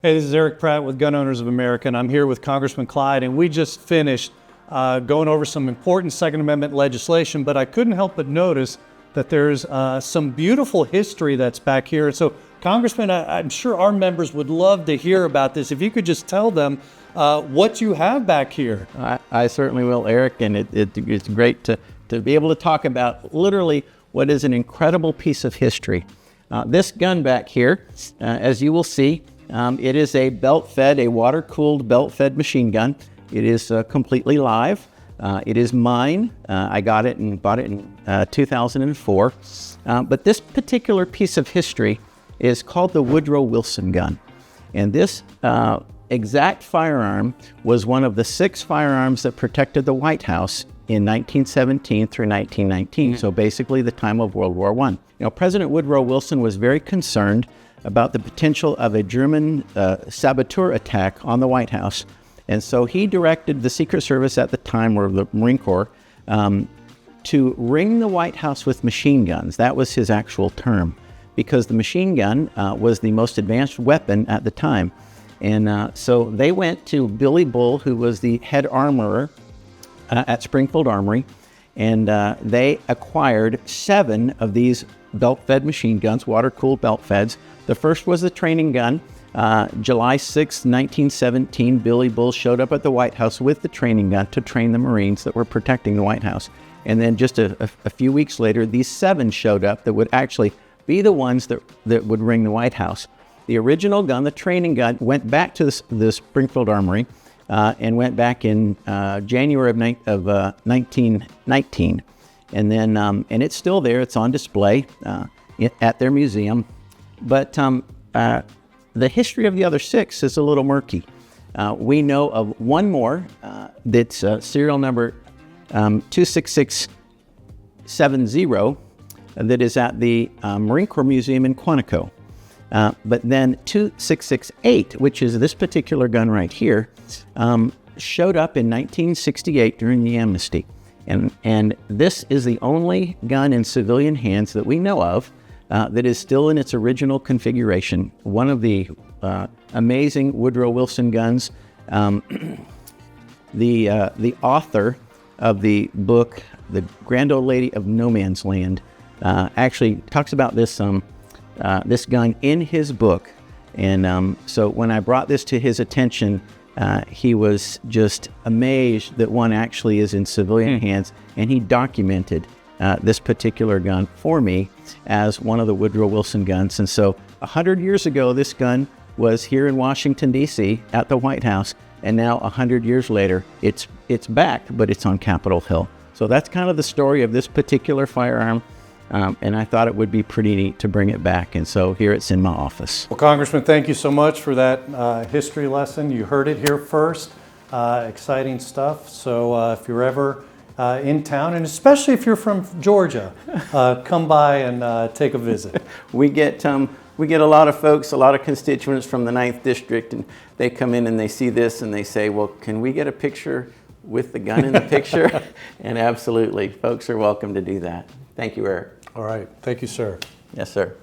Hey, this is Eric Pratt with Gun Owners of America, and I'm here with Congressman Clyde, and we just finished going over some important Second Amendment legislation, but I couldn't help but notice that there's some beautiful history that's back here. So, Congressman, I'm sure our members would love to hear about this. If you could just tell them what you have back here. I certainly will, Eric, and it's great to be able to talk about literally what is an incredible piece of history. This gun back here, as you will see, it is a belt-fed, a water-cooled belt-fed machine gun. It is completely live. It is mine. I got it and bought it in 2004. But this particular piece of history is called the Woodrow Wilson gun. And this exact firearm was one of the 6 firearms that protected the White House in 1917 through 1919, so basically the time of World War I. You know, President Woodrow Wilson was very concerned about the potential of a German saboteur attack on the White House. And so he directed the Secret Service at the time, or the Marine Corps, to ring the White House with machine guns. That was his actual term, because the machine gun was the most advanced weapon at the time. And so they went to Billy Bull, who was the head armorer at Springfield Armory, and they acquired 7 of these belt-fed machine guns, water-cooled belt-feds. The first was the training gun. July 6, 1917, Billy Bull showed up at the White House with the training gun to train the Marines that were protecting the White House. And then just a few weeks later, these 7 showed up that would actually be the ones that would ring the White House. The original gun, the training gun, went back to the Springfield Armory and went back in January of 1919. And then, and it's still there. It's on display at their museum. But the history of the other 6 is a little murky. We know of one more that's serial number 26670 that is at the Marine Corps Museum in Quantico. But then 2668, which is this particular gun right here, showed up in 1968 during the amnesty. And this is the only gun in civilian hands that we know of that is still in its original configuration. One of the amazing Woodrow Wilson guns. The author of the book, The Grand Old Lady of No Man's Land, actually talks about this this gun in his book. And so when I brought this to his attention, he was just amazed that one actually is in civilian hands, and he documented this particular gun for me as one of the Woodrow Wilson guns. And so 100 years ago, this gun was here in Washington, D.C. at the White House, and now 100 years later, it's back, but it's on Capitol Hill. So that's kind of the story of this particular firearm. And I thought it would be pretty neat to bring it back. And so here it's in my office. Well, Congressman, thank you so much for that history lesson. You heard it here first. Exciting stuff. So if you're ever in town, and especially if you're from Georgia, come by and take a visit. We get a lot of folks, a lot of constituents from the 9th District, and they come in and they see this and they say, well, can we get a picture with the gun in the picture? And absolutely, folks are welcome to do that. Thank you, Eric. All right. Thank you, sir. Yes, sir.